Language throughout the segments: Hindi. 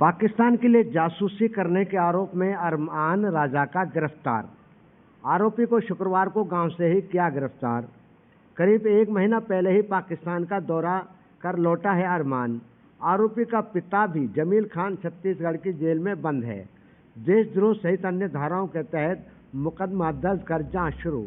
पाकिस्तान के लिए जासूसी करने के आरोप में अरमान राजा का गिरफ्तार। आरोपी को शुक्रवार को गांव से ही किया गिरफ्तार। करीब एक महीना पहले ही पाकिस्तान का दौरा कर लौटा है अरमान। आरोपी का पिता भी जमील खान छत्तीसगढ़ की जेल में बंद है। देशद्रोह सहित अन्य धाराओं के तहत मुकदमा दर्ज कर जांच शुरू।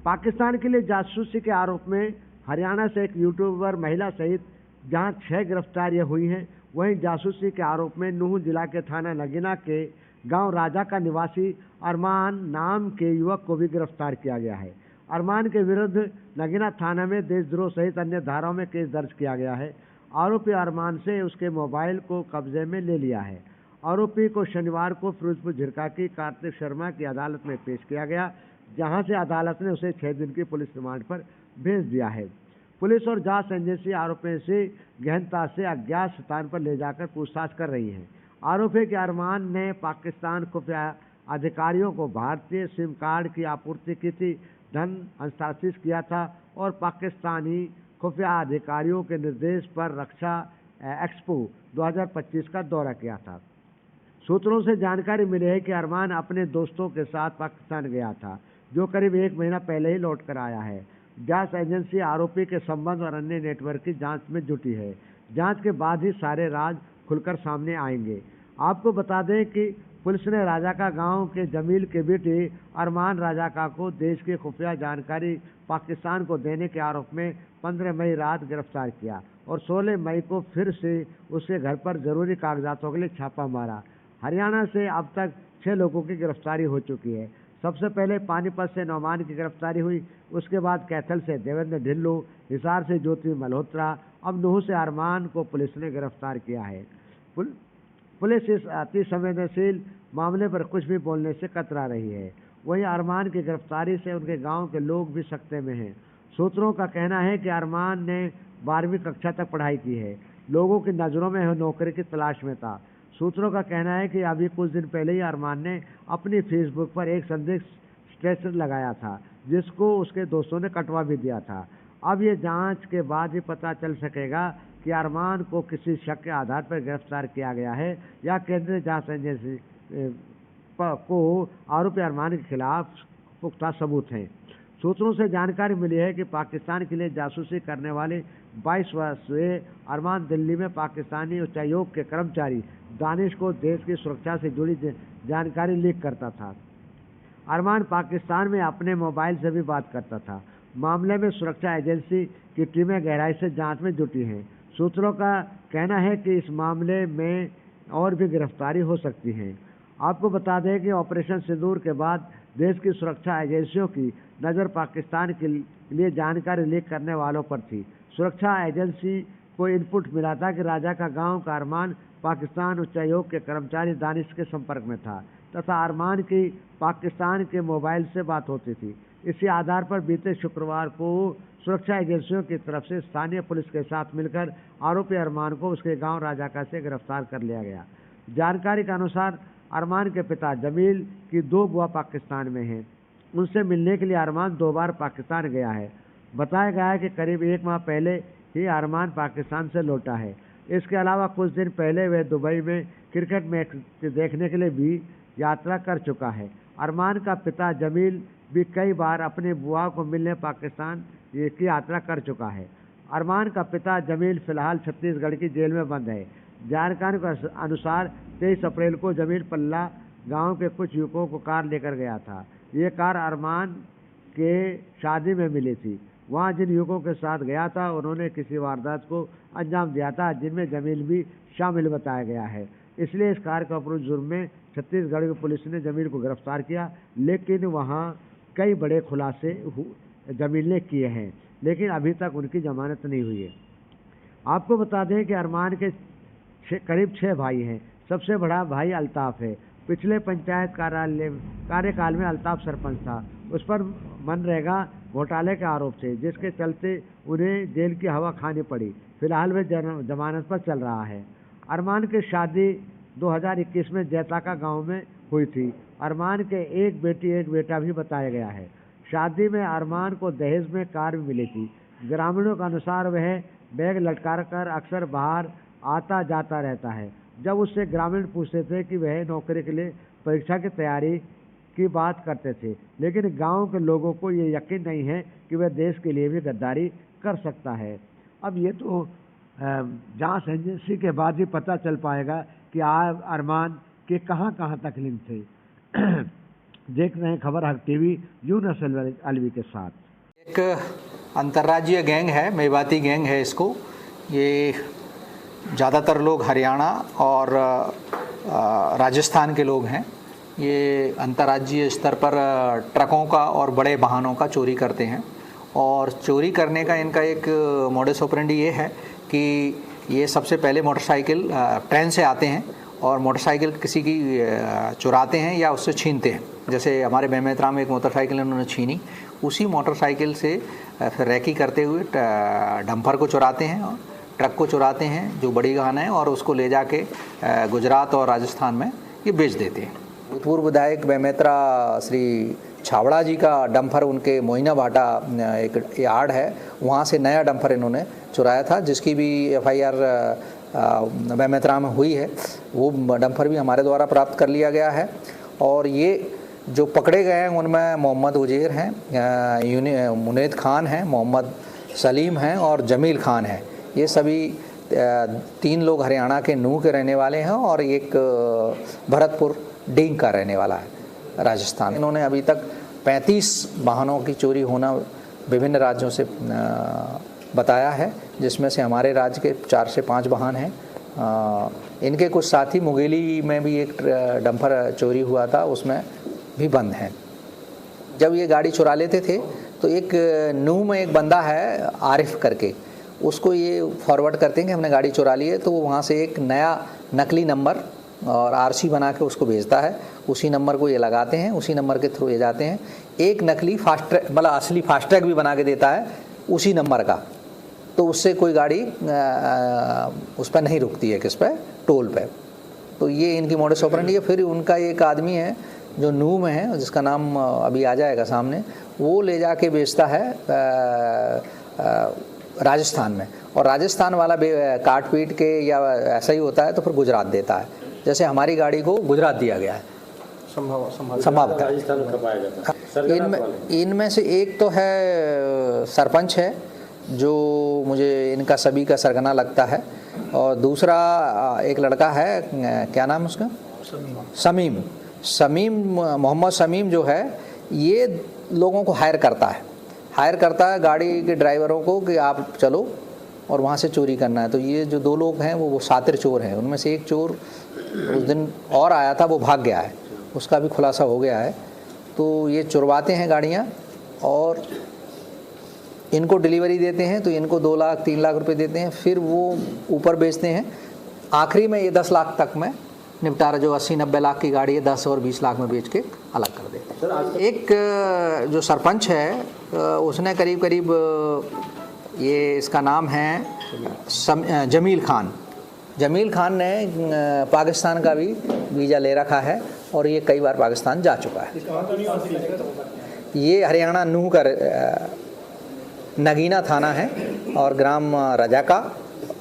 पाकिस्तान के लिए जासूसी के आरोप में हरियाणा से एक यूट्यूबर महिला सहित जहां 6 गिरफ्तारियां हुई हैं, वहीं जासूसी के आरोप में नूंह जिला के थाना नगीना के गांव राजा का निवासी अरमान नाम के युवक को भी गिरफ्तार किया गया है। अरमान के विरुद्ध नगीना थाना में देशद्रोह सहित अन्य धाराओं में केस दर्ज किया गया है। आरोपी अरमान से उसके मोबाइल को कब्जे में ले लिया है। आरोपी को शनिवार को फिरोजपुर झिरका की कार्तिक शर्मा की अदालत में पेश किया गया, जहां से अदालत ने उसे 6 दिन की पुलिस रिमांड पर भेज दिया है। पुलिस और जांच एजेंसी आरोपी से गहनता से अज्ञात स्थान पर ले जाकर पूछताछ कर रही है। आरोपी के अरमान ने पाकिस्तान खुफिया अधिकारियों को भारतीय सिम कार्ड की आपूर्ति की थी, धन हस्तांतरित किया था और पाकिस्तानी खुफिया अधिकारियों के निर्देश पर रक्षा एक्सपो 2025 का दौरा किया था। सूत्रों से जानकारी मिली है कि अरमान अपने दोस्तों के साथ पाकिस्तान गया था, जो करीब एक महीना पहले ही लौट कर आया है। जांच एजेंसी आरोपी के संबंध और अन्य नेटवर्क की जांच में जुटी है। जांच के बाद ही सारे राज खुलकर सामने आएंगे। आपको बता दें कि पुलिस ने राजा का गांव के जमील के बेटे अरमान राजा का को देश की खुफिया जानकारी पाकिस्तान को देने के आरोप में 15 मई रात गिरफ्तार किया और 16 मई को फिर से उसके घर पर जरूरी कागजातों के लिए छापा मारा। हरियाणा से अब तक 6 लोगों की गिरफ्तारी हो चुकी है। सबसे पहले पानीपत से नौमान की गिरफ्तारी हुई, उसके बाद कैथल से देवेंद्र ढिल्लो, हिसार से ज्योति मल्होत्रा, अब नूंह से अरमान को पुलिस ने गिरफ्तार किया है। पुलिस इस अति संवेदनशील मामले पर कुछ भी बोलने से कतरा रही है। वहीं अरमान की गिरफ्तारी से उनके गांव के लोग भी सकते में हैं। सूत्रों का कहना है कि अरमान ने 12वीं कक्षा तक पढ़ाई की है। लोगों की नज़रों में नौकरी की तलाश में था। सूत्रों का कहना है कि अभी कुछ दिन पहले ही अरमान ने अपनी फेसबुक पर एक संदिग्ध स्टेटस लगाया था, जिसको उसके दोस्तों ने कटवा भी दिया था। अब ये जांच के बाद ही पता चल सकेगा कि अरमान को किसी शक के आधार पर गिरफ्तार किया गया है या केंद्रीय जांच एजेंसी को आरोपी अरमान के खिलाफ पुख्ता सबूत हैं। सूत्रों से जानकारी मिली है कि पाकिस्तान के लिए जासूसी करने वाले 22 वर्षीय अरमान दिल्ली में पाकिस्तानी उच्चायोग के कर्मचारी दानिश को देश की सुरक्षा से जुड़ी जानकारी लीक करता था। अरमान पाकिस्तान में अपने मोबाइल से भी बात करता था। मामले में सुरक्षा एजेंसी की टीमें गहराई से जांच में जुटी हैं। सूत्रों का कहना है कि इस मामले में और भी गिरफ्तारी हो सकती है। आपको बता दें कि ऑपरेशन सिंदूर के बाद देश की सुरक्षा एजेंसियों की नज़र पाकिस्तान के लिए जानकारी लीक करने वालों पर थी। सुरक्षा एजेंसी को इनपुट मिला था कि राजा का गांव का अरमान पाकिस्तान उच्चायोग के कर्मचारी दानिश के संपर्क में था तथा अरमान की पाकिस्तान के मोबाइल से बात होती थी। इसी आधार पर बीते शुक्रवार को सुरक्षा एजेंसियों की तरफ से स्थानीय पुलिस के साथ मिलकर आरोपी अरमान को उसके गांव राजाका से गिरफ्तार कर लिया गया। जानकारी के अनुसार अरमान के पिता जमील की 2 बुआ पाकिस्तान में हैं। उनसे मिलने के लिए अरमान 2 बार पाकिस्तान गया है। बताया गया है कि करीब 1 माह पहले ही अरमान पाकिस्तान से लौटा है। इसके अलावा कुछ दिन पहले वह दुबई में क्रिकेट मैच देखने के लिए भी यात्रा कर चुका है। अरमान का पिता जमील भी कई बार अपने बुआ को मिलने पाकिस्तान की यात्रा कर चुका है। अरमान का पिता जमील फिलहाल छत्तीसगढ़ की जेल में बंद है। जानकारी के अनुसार 23 अप्रैल को जमील पल्ला गांव के कुछ युवकों को कार लेकर गया था। ये कार अरमान के शादी में मिली थी। वहां जिन युवकों के साथ गया था, उन्होंने किसी वारदात को अंजाम दिया था, जिनमें जमील भी शामिल बताया गया है। इसलिए इस कार के अपराध जुर्म में छत्तीसगढ़ की पुलिस ने जमील को गिरफ्तार किया, लेकिन वहां कई बड़े खुलासे जमील ने किए हैं, लेकिन अभी तक उनकी जमानत नहीं हुई है। आपको बता दें कि अरमान के करीब 6 भाई हैं। सबसे बड़ा भाई अल्ताफ है। पिछले पंचायत कार्यकाल में अल्ताफ सरपंच था। उस पर मनरेगा घोटाले के आरोप थे, जिसके चलते उन्हें जेल की हवा खानी पड़ी। फिलहाल वे जमानत पर चल रहा है। अरमान की शादी 2021 में जैताका गांव में हुई थी। अरमान के एक बेटी एक बेटा भी बताया गया है। शादी में अरमान को दहेज में कार भी मिली थी। ग्रामीणों के अनुसार वह बैग लटका कर अक्सर बाहर आता जाता रहता है। जब उससे ग्रामीण पूछते थे कि वह नौकरी के लिए परीक्षा की तैयारी की बात करते थे, लेकिन गांव के लोगों को ये यकीन नहीं है कि वह देश के लिए भी गद्दारी कर सकता है। अब ये तो जांच एजेंसी के बाद ही पता चल पाएगा कि अरमान के कहाँ कहाँ तक लिंक थे। देख रहे हैं खबर हक टीवी, यूनुस अलवी के साथ। एक अंतर्राज्यीय गैंग है, मेवाती गैंग है इसको। ये ज़्यादातर लोग हरियाणा और राजस्थान के लोग हैं। ये अंतर्राज्यीय स्तर पर ट्रकों का और बड़े वाहनों का चोरी करते हैं, और चोरी करने का इनका एक मोडस ऑपरेंडी ये है कि ये सबसे पहले मोटरसाइकिल ट्रेन से आते हैं और मोटरसाइकिल किसी की चुराते हैं या उससे छीनते हैं। जैसे हमारे बेमेतरा में एक मोटरसाइकिल उन्होंने छीनी, उसी मोटरसाइकिल से फिर रैकी करते हुए डंपर को चुराते हैं और ट्रक को चुराते हैं जो बड़ी गान है, और उसको ले जाके गुजरात और राजस्थान में ये बेच देते हैं। भूतपूर्व विधायक बेमेतरा श्री छावड़ा जी का डंपर उनके मोइना भाटा एक यार्ड है, वहाँ से नया डंपर इन्होंने चुराया था, जिसकी भी FIR बेमेतरा में हुई है। वो डंपर भी हमारे द्वारा प्राप्त कर लिया गया है। और ये जो पकड़े गए हैं उनमें मोहम्मद उजेर हैं, मुनीद खान हैं, मोहम्मद सलीम हैं और जमील खान हैं। ये सभी 3 लोग हरियाणा के नूह के रहने वाले हैं और एक भरतपुर डींग का रहने वाला है राजस्थान। इन्होंने अभी तक 35 वाहनों की चोरी होना विभिन्न राज्यों से बताया है, जिसमें से हमारे राज्य के 4 से 5 वाहन हैं। इनके कुछ साथी मुंगेली में भी एक डंपर चोरी हुआ था, उसमें भी बंद हैं। जब ये गाड़ी चुरा लेते थे तो एक नूह में एक बंदा है आरिफ करके, उसको ये फॉरवर्ड करते हैं कि हमने गाड़ी चुरा ली है, तो वो वहाँ से एक नया नकली नंबर और RC बना के उसको भेजता है। उसी नंबर को ये लगाते हैं, उसी नंबर के थ्रू ये जाते हैं। एक नकली फास्ट ट्रैक, मतलब असली फास्ट ट्रैक भी बना के देता है उसी नंबर का, तो उससे कोई गाड़ी उस पर नहीं रुकती है, किस पे, टोल पे। तो ये इनकी मोडस ऑपरेंडी है। फिर उनका एक आदमी है जो नूह में है, जिसका नाम अभी आ जाएगा सामने, वो ले जाके बेचता है राजस्थान में, और राजस्थान वाला काट पीट के या ऐसा ही होता है तो फिर गुजरात देता है। जैसे हमारी गाड़ी को गुजरात दिया गया है संभवतः। इनमें से एक तो है सरपंच है जो मुझे इनका सभी का सरगना लगता है, और दूसरा एक लड़का है, क्या नाम है उसका, शमीम, मोहम्मद शमीम जो है, ये लोगों को हायर करता है गाड़ी के ड्राइवरों को कि आप चलो और वहाँ से चोरी करना है। तो ये जो 2 लोग हैं वो सातिर चोर हैं। उनमें से एक चोर उस दिन और आया था, वो भाग गया है, उसका भी खुलासा हो गया है। तो ये चुरवाते हैं गाड़ियाँ और इनको डिलीवरी देते हैं, तो इनको 2 लाख 3 लाख रुपए देते हैं, फिर वो ऊपर बेचते हैं। आखिरी में ये 10 लाख तक में निपटारा, जो 80-90 लाख की गाड़ी है 10 और 20 लाख में बेच के अलग कर देते हैं। एक जो सरपंच है उसने करीब ये इसका नाम है जमील खान ने पाकिस्तान का भी वीज़ा ले रखा है और ये कई बार पाकिस्तान जा चुका है। ये हरियाणा नूह का नगीना थाना है और ग्राम रजाका,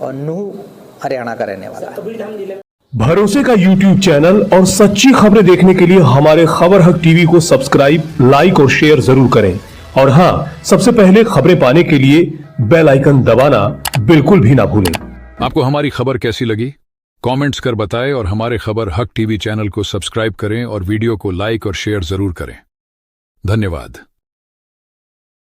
और नूह हरियाणा का रहने वाला है। भरोसे का YouTube चैनल और सच्ची खबरें देखने के लिए हमारे खबर हक टीवी को सब्सक्राइब, लाइक और शेयर जरूर करें। और हाँ, सबसे पहले खबरें पाने के लिए बेल आइकन दबाना बिल्कुल भी ना भूलें। आपको हमारी खबर कैसी लगी? कमेंट्स कर बताएं और हमारे खबर हक टीवी चैनल को सब्सक्राइब करें और वीडियो को लाइक और शेयर जरूर करें। धन्यवाद।